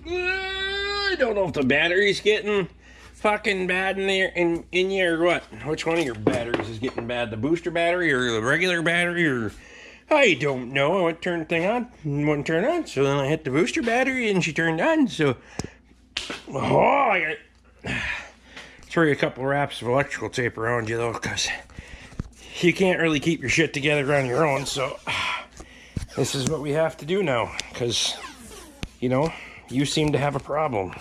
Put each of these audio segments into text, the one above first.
I don't know if the battery's getting fucking bad in there in you or what. Which one of your batteries is getting bad? The booster battery or the regular battery or I don't know. I went to turn the thing on and wouldn't turn on. So then I hit the booster battery and she turned on. So I got throw a couple wraps of electrical tape around you though, because you can't really keep your shit together on your own. So this is what we have to do now, because you know, you seem to have a problem.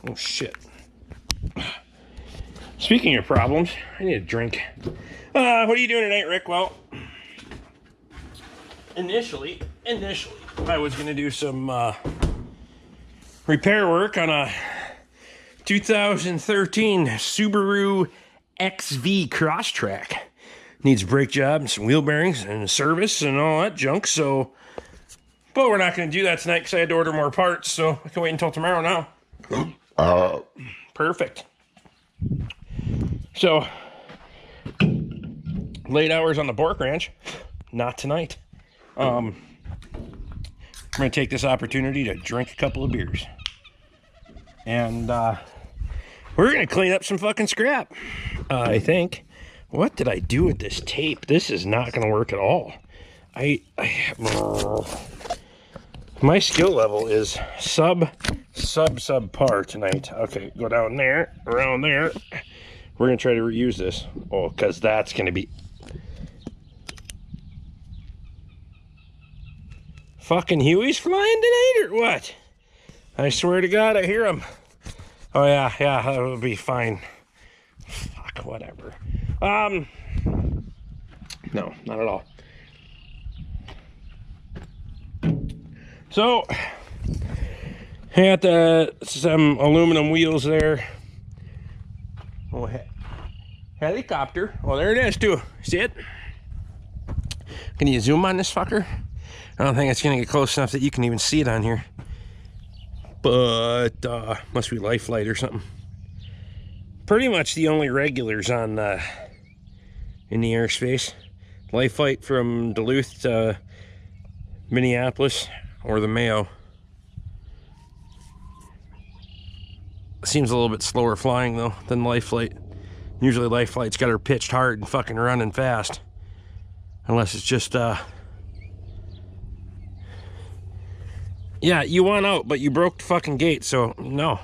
Oh shit. Speaking of problems, I need a drink. What are you doing tonight, Rick? Well, initially, I was gonna do some repair work on a 2013 Subaru XV Crosstrek. Needs a brake job and some wheel bearings and a service and all that junk. So, but we're not going to do that tonight because I had to order more parts. So I can wait until tomorrow now. Perfect. So, late hours on the Bork Ranch. Not tonight. I'm going to take this opportunity to drink a couple of beers. And we're going to clean up some fucking scrap, I think. What did I do with this tape? This is not going to work at all. My skill level is subpar tonight. Okay, go down there, around there. We're going to try to reuse this. Oh, because that's going to be... Fucking Huey's flying tonight or what? I swear to God, I hear him. Oh, yeah, that would be fine. Fuck, whatever. No, not at all. So, I got some aluminum wheels there. Oh, helicopter. Oh, there it is, too. See it? Can you zoom on this fucker? I don't think it's going to get close enough that you can even see it on here. But, must be life light or something. Pretty much the only regulars on, in the airspace. Life light from Duluth to Minneapolis or the Mayo. Seems a little bit slower flying though than life flight. Usually life flight's got her pitched hard and fucking running fast. Unless it's just, yeah, you won out, but you broke the fucking gate, so no.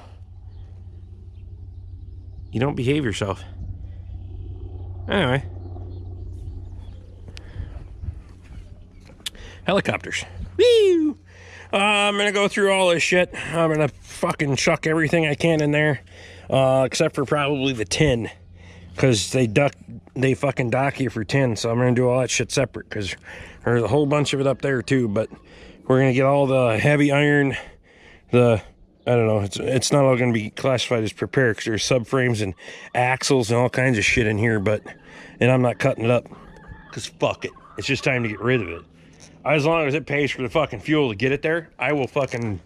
You don't behave yourself. Anyway. Helicopters. Woo! I'm gonna go through all this shit. I'm gonna fucking chuck everything I can in there. Except for probably the tin. Because they fucking dock you for tin, so I'm gonna do all that shit separate, because there's a whole bunch of it up there too, but we're gonna get all the heavy iron, I don't know, it's not all gonna be classified as prepared, because there's subframes and axles and all kinds of shit in here, and I'm not cutting it up, because fuck it, it's just time to get rid of it. As long as it pays for the fucking fuel to get it there, I will haul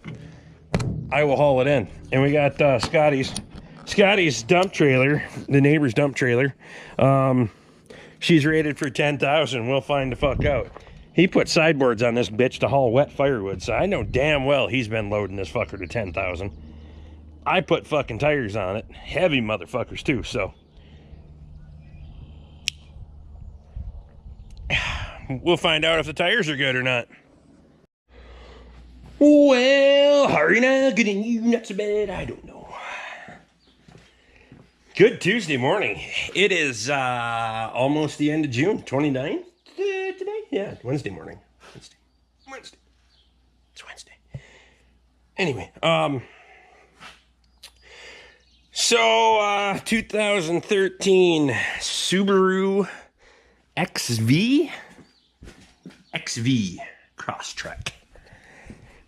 it in. And we got Scotty's dump trailer, the neighbor's dump trailer. She's rated for 10,000. We'll find the fuck out. He put sideboards on this bitch to haul wet firewood, so I know damn well he's been loading this fucker to 10,000. I put fucking tires on it, heavy motherfuckers too. So we'll find out if the tires are good or not. Well, hurry now, getting you not so bad. I don't know. Good Tuesday morning. It is almost the end of June, 29th today? Yeah, Wednesday morning. Wednesday. It's Wednesday. Anyway, so 2013 Subaru XV Crosstrek.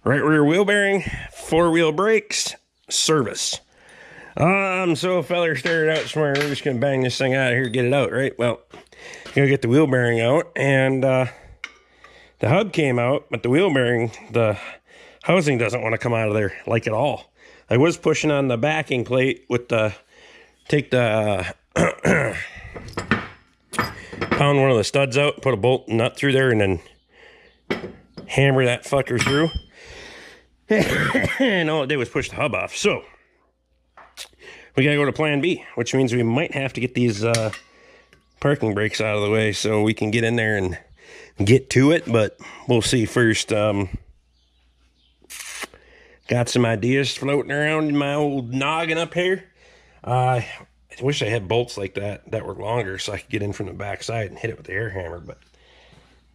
Right rear wheel bearing, 4-wheel brakes, service. So a feller started out somewhere, we're just gonna bang this thing out of here, get it out, right? Well, gonna get the wheel bearing out, and the hub came out, but the wheel bearing, the housing doesn't want to come out of there, like at all. I was pushing on the backing plate with take the, pound one of the studs out, put a bolt and nut through there, and then hammer that fucker through. And all it did was push the hub off. So we gotta go to plan B, which means we might have to get these parking brakes out of the way so we can get in there and get to it, but we'll see first. Got some ideas floating around in my old noggin up here. I wish I had bolts like that were longer so I could get in from the back side and hit it with the air hammer, but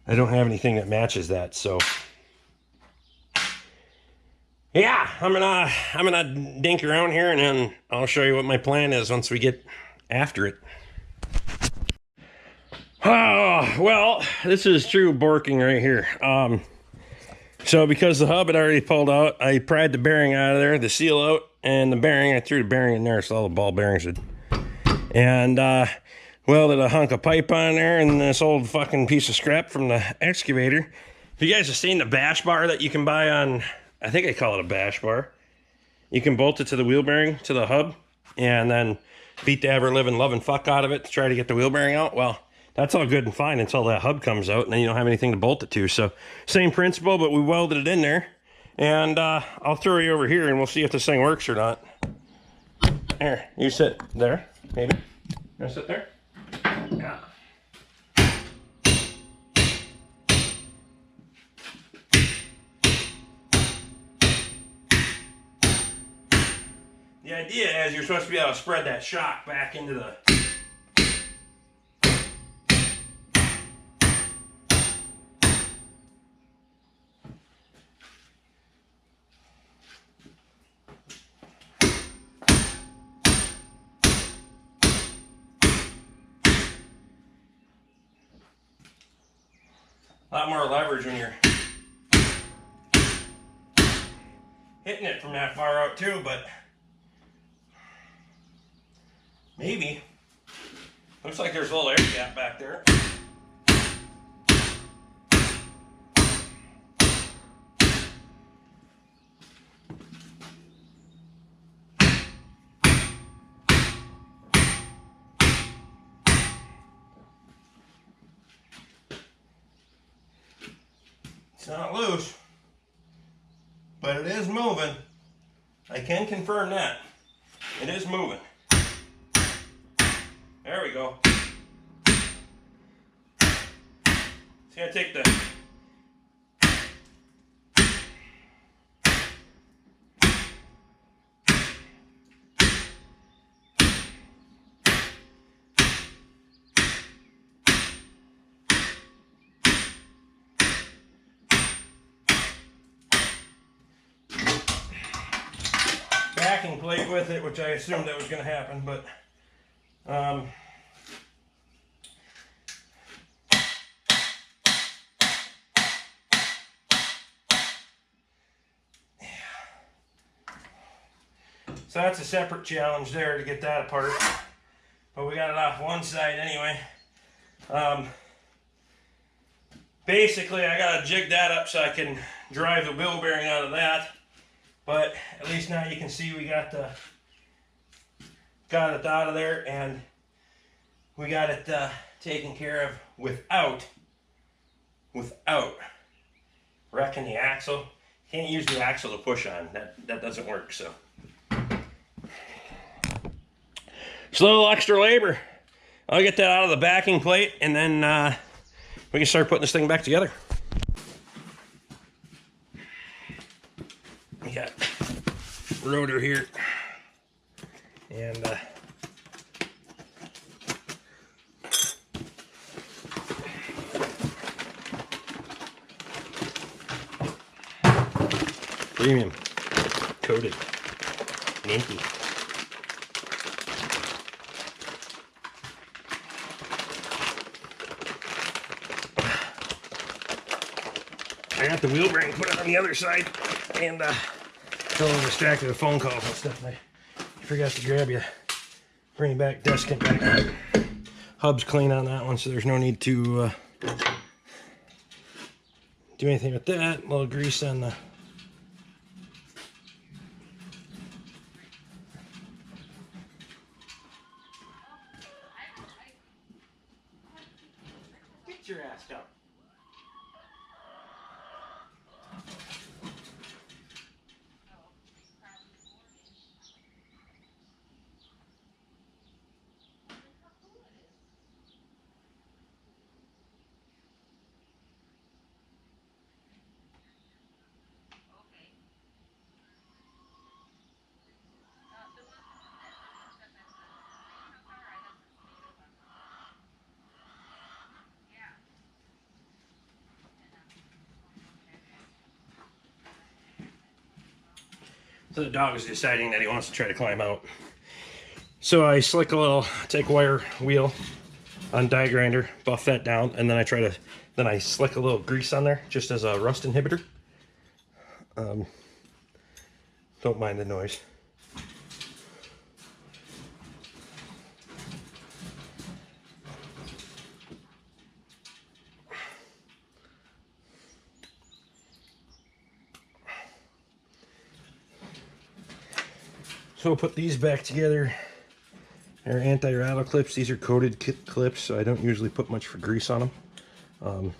I don't have anything that matches that. So yeah, I'm gonna dink around here and then I'll show you what my plan is once we get after it. Oh, well, this is true borking right here. So because the hub had already pulled out, I pried the bearing out of there, the seal out, and the bearing, I threw the bearing in there so all the ball bearings would. And welded a hunk of pipe on there and this old fucking piece of scrap from the excavator. If you guys have seen the bash bar that you can buy on, I think I call it a bash bar. You can bolt it to the wheel bearing, to the hub, and then beat the ever-living loving fuck out of it to try to get the wheel bearing out. Well, that's all good and fine until that hub comes out, and then you don't have anything to bolt it to. So same principle, but we welded it in there. And I'll throw you over here, and we'll see if this thing works or not. Here, you sit there, maybe. You want to sit there? Yeah. The idea is you're supposed to be able to spread that shock back into the... A lot more leverage when you're hitting it from that far out too, but maybe. Looks like there's a little air gap back there. It's not loose, but it is moving. I can confirm that. It is moving. There we go. It's gonna take the backing plate with it, which I assumed that was going to happen, but so that's a separate challenge there to get that apart, but we got it off one side anyway. Basically I got to jig that up so I can drive the wheel bearing out of that. But at least now you can see we got it out of there, and we got it taken care of without wrecking the axle. Can't use the axle to push on. That doesn't work. So it's a little extra labor. I'll get that out of the backing plate, and then we can start putting this thing back together. We got rotor here, and premium coated Ninky. I got the wheel bearing put on the other side, and still distracted with phone calls and stuff. I forgot to grab you. Bring it back, desk it back. Hub's clean on that one, so there's no need to do anything with that. A little grease on the get your ass up. So the dog is deciding that he wants to try to climb out. So I slick a little, take wire wheel on die grinder, buff that down, and then I slick a little grease on there just as a rust inhibitor. Don't mind the noise. So we'll put these back together. They're anti-rattle clips. These are coated clips, so I don't usually put much for grease on them.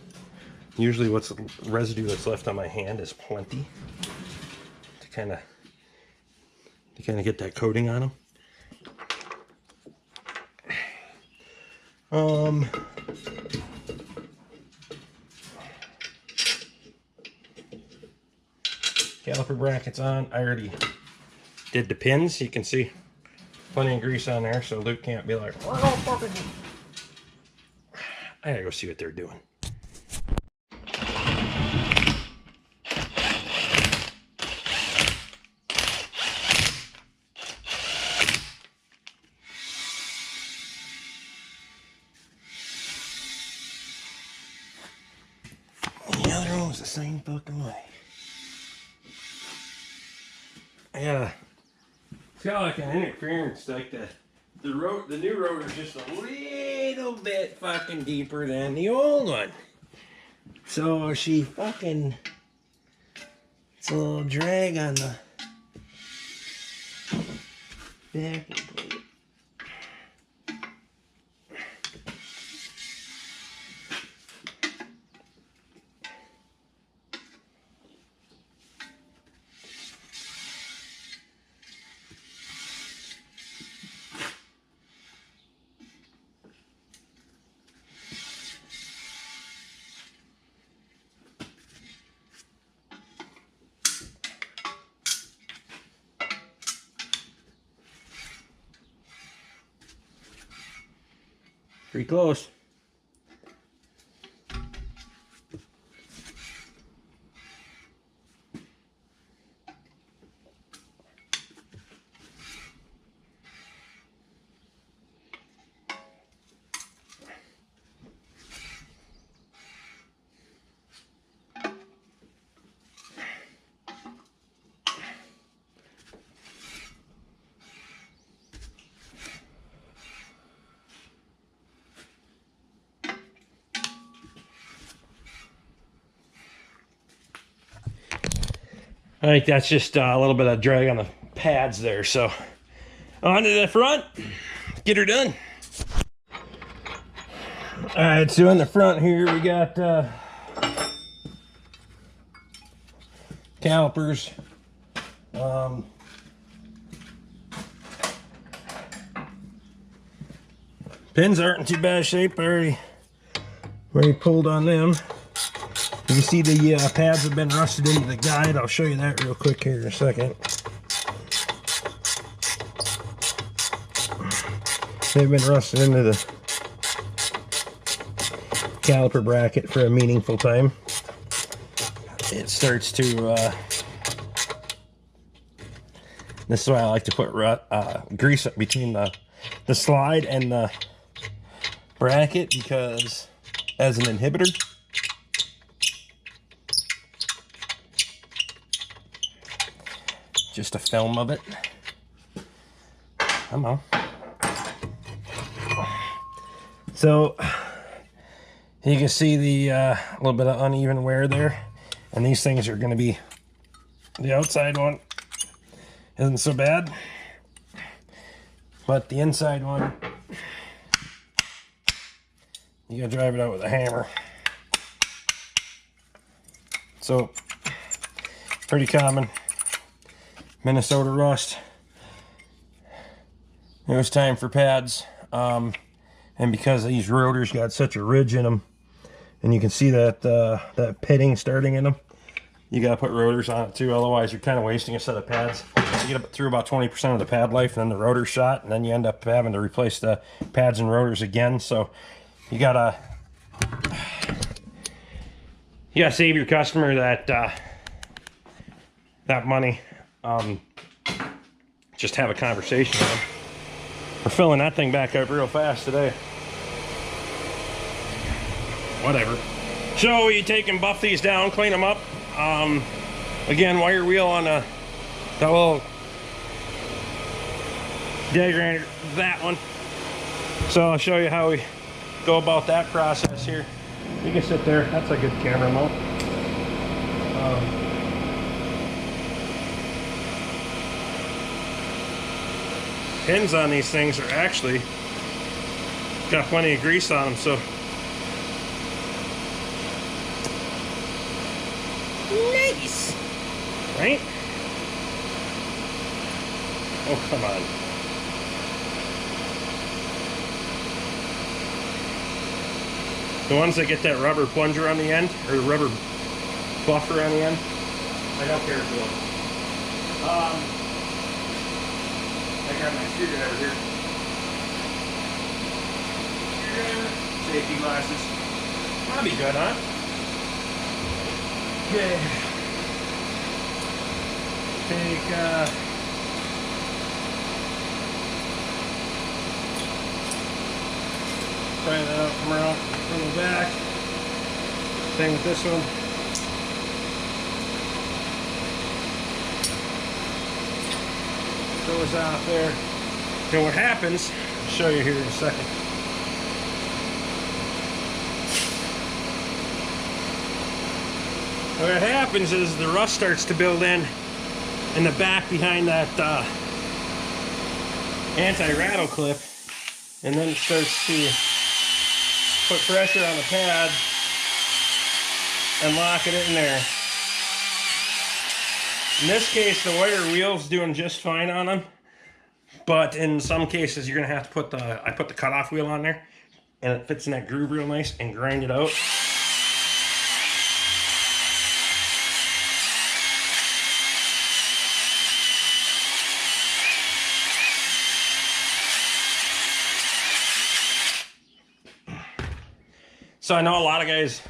Usually what's residue that's left on my hand is plenty to kind of get that coating on them. Caliper brackets on. I already did the pins. You can see plenty of grease on there, so Luke can't be like, I gotta go see what they're doing. The other one was the same fucking way. Yeah, it's got like an interference, like the new rotor's just a little bit fucking deeper than the old one. So she fucking, it's a little drag on the backing plate. Pretty close. I think that's just a little bit of drag on the pads there. So on to the front, get her done. All right, so in the front here we got calipers. Pins aren't in too bad shape. I already pulled on them. You see the pads have been rusted into the guide. I'll show you that real quick here in a second. They've been rusted into the caliper bracket for a meaningful time. It starts to, this is why I like to put grease between the slide and the bracket, because as an inhibitor, just a film of it. Come on. So you can see the little bit of uneven wear there, and these things are going to be, the outside one isn't so bad, but the inside one, you gotta drive it out with a hammer. So pretty common Minnesota rust. It was time for pads, and because these rotors got such a ridge in them, and you can see that that pitting starting in them, you gotta put rotors on it too, otherwise you're kind of wasting a set of pads. You get up through about 20% of the pad life, and then the rotor's shot, and then you end up having to replace the pads and rotors again. So you gotta save your customer that that money. just have a conversation with them. We're filling that thing back up real fast today. Whatever. So you take and buff these down, clean them up. Again, wire wheel on that little jag grinder, that one. So I'll show you how we go about that process here. You can sit there. That's a good camera mount. Pins on these things are actually got plenty of grease on them, so nice, right? Oh, come on. The ones that get that rubber plunger on the end, or the rubber buffer on the end, I don't care for them. I got my screwdriver here. Safety glasses. That'll be good, huh? Okay. Take, pry that out from around from the back. Same with this one. Goes out there. And what happens, I'll show you here in a second. What happens is the rust starts to build in the back behind that anti-rattle clip, and then it starts to put pressure on the pad and lock it in there. In this case, the wire wheel's doing just fine on them, but in some cases you're gonna have to put I put the cutoff wheel on there, and it fits in that groove real nice, and grind it out. So I know a lot of guys,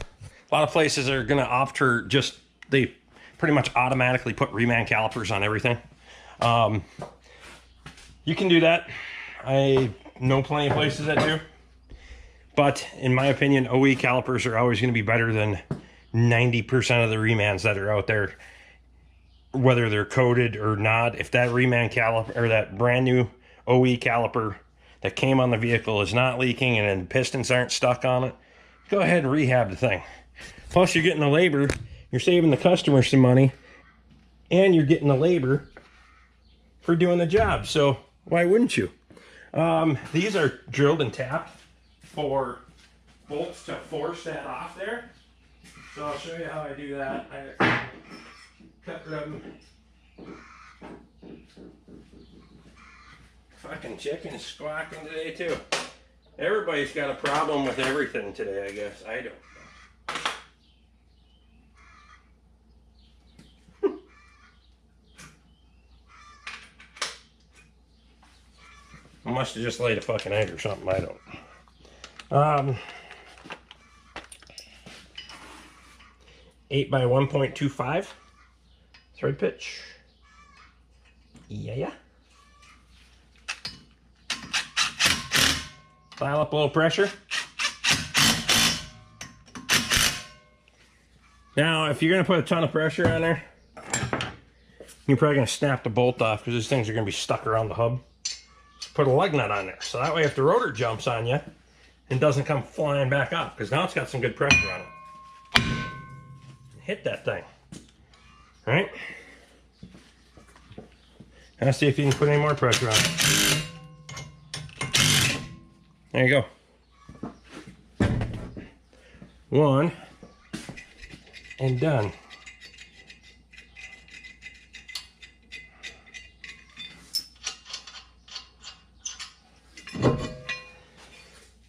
a lot of places are gonna opt for just, they pretty much automatically put reman calipers on everything. You can do that. I know plenty of places that do. But in my opinion, OE calipers are always gonna be better than 90% of the remans that are out there, whether they're coated or not. If that reman caliper, or that brand new OE caliper that came on the vehicle is not leaking and then pistons aren't stuck on it, go ahead and rehab the thing. Plus you're getting the labor, you're saving the customer some money, and you're getting the labor for doing the job. So why wouldn't you? These are drilled and tapped for bolts to force that off there. So I'll show you how I do that. I cut them. Fucking chicken is squawking today too. Everybody's got a problem with everything today, I guess. I don't know. I must have just laid a fucking egg or something. I don't. 8 by 1.25 thread pitch. Yeah. Dial up a little pressure. Now, if you're going to put a ton of pressure on there, you're probably going to snap the bolt off because these things are going to be stuck around the hub. So put a lug nut on there. So that way if the rotor jumps on you, it doesn't come flying back up, because now it's got some good pressure on it. Hit that thing. All right? Now see if you can put any more pressure on it. There you go. One, and done.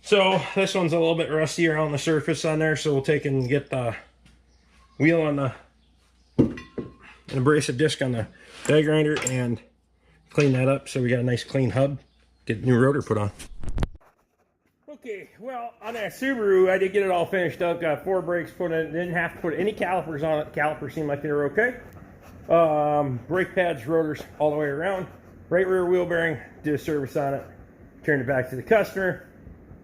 So this one's a little bit rusty around the surface on there, so we'll take and get the wheel on the abrasive disc on the die grinder and clean that up so we got a nice clean hub. Get the new rotor put on. Okay, well, on that Subaru, I did get it all finished up. Got 4 brakes put in. Didn't have to put any calipers on it. Calipers seemed like they were okay. Brake pads, rotors, all the way around. right rear wheel bearing, did a service on it, turned it back to the customer.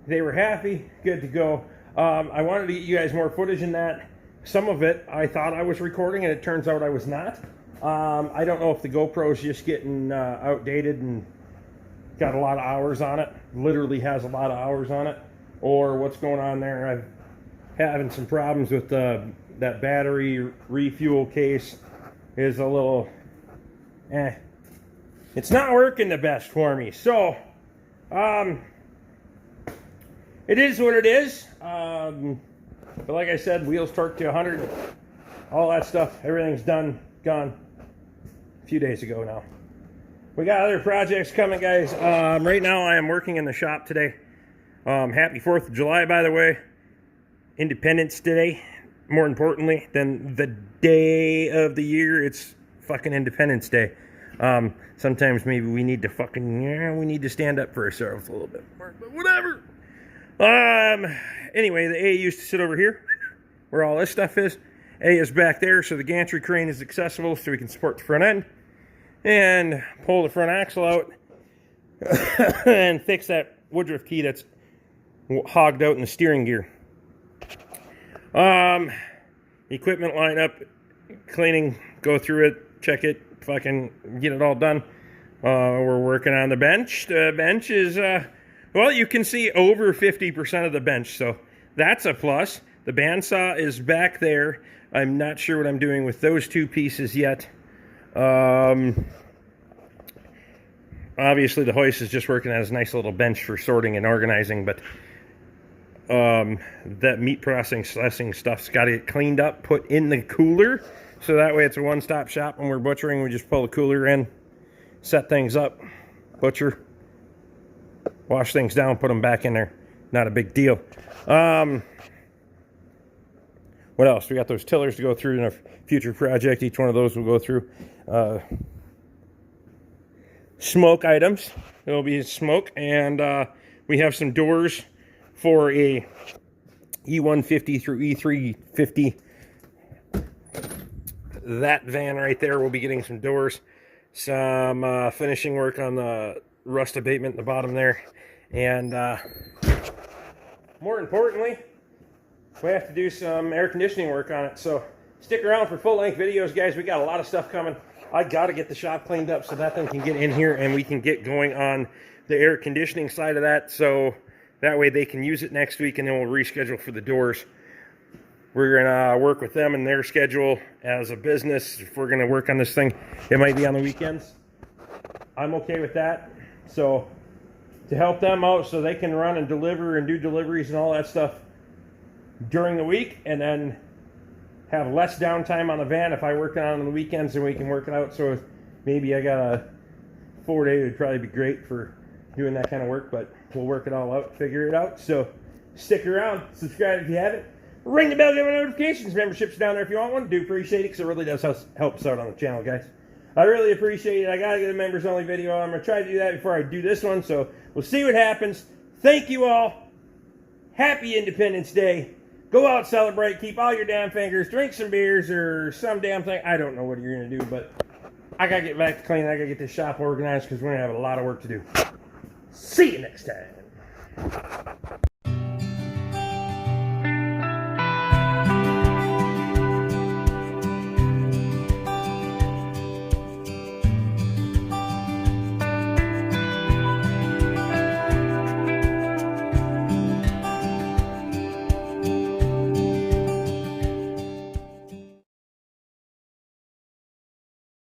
They were happy, good to go. I wanted to get you guys more footage in that. Some of it I thought I was recording, and it turns out I was not. I don't know if the GoPro is just getting outdated and got a lot of hours on it, literally has a lot of hours on it, or what's going on there. I'm having some problems with that battery refuel case is a little, it's not working the best for me. So, it is what it is. But like I said, wheels torqued to 100, all that stuff, everything's done, gone a few days ago now. We got other projects coming, guys. Right now I am working in the shop today. Happy 4th of July, by the way. Independence Day, more importantly than the day of the year. It's fucking Independence Day. Sometimes maybe we need to we need to stand up for ourselves a little bit more, but whatever. Anyway, the A used to sit over here, where all this stuff is. A is back there, so the gantry crane is accessible, so we can support the front end. And pull the front axle out, and fix that Woodruff key that's hogged out in the steering gear. Equipment lineup, cleaning, go through it, check it, fucking get it all done. We're working on the bench. The bench is, well, you can see over 50% of the bench, so that's a plus. The bandsaw is back there. I'm not sure what I'm doing with those two pieces yet. Obviously the hoist is just working as a nice little bench for sorting and organizing, but that meat processing stuff's got to get cleaned up, put in the cooler, so that way it's a one-stop shop. When we're butchering, we just pull the cooler in, set things up, butcher, wash things down, put them back in there. Not a big deal. What else? We got those tillers to go through in a future project. Each one of those will go through. Smoke items. It'll be smoke. And we have some doors for a E150 through E350. That van right there will be getting some doors. Some finishing work on the rust abatement in the bottom there. And more importantly, we have to do some air conditioning work on it. So stick around for full-length videos, guys. We got a lot of stuff coming. I got to get the shop cleaned up so that thing can get in here and we can get going on the air conditioning side of that. So that way they can use it next week, and then we'll reschedule for the doors. We're going to work with them and their schedule as a business. If we're going to work on this thing, it might be on the weekends. I'm okay with that. So to help them out so they can run and deliver and do deliveries and all that stuff during the week, and then have less downtime on the van. If I work on it on the weekends, then we can work it out. So maybe I got a 4-day would probably be great for doing that kind of work, but we'll work it all out, figure it out. So stick around, subscribe if you haven't, ring the bell, give me notifications. Memberships down there if you want one. Do appreciate it, because it really does help us out on the channel, guys. I really appreciate it. I gotta get a members only video. I'm gonna try to do that before I do this one, so we'll see what happens. Thank you all. Happy Independence Day. Go out, celebrate, keep all your damn fingers, drink some beers or some damn thing. I don't know what you're going to do, but I got to get back to cleaning. I got to get this shop organized because we're going to have a lot of work to do. See you next time.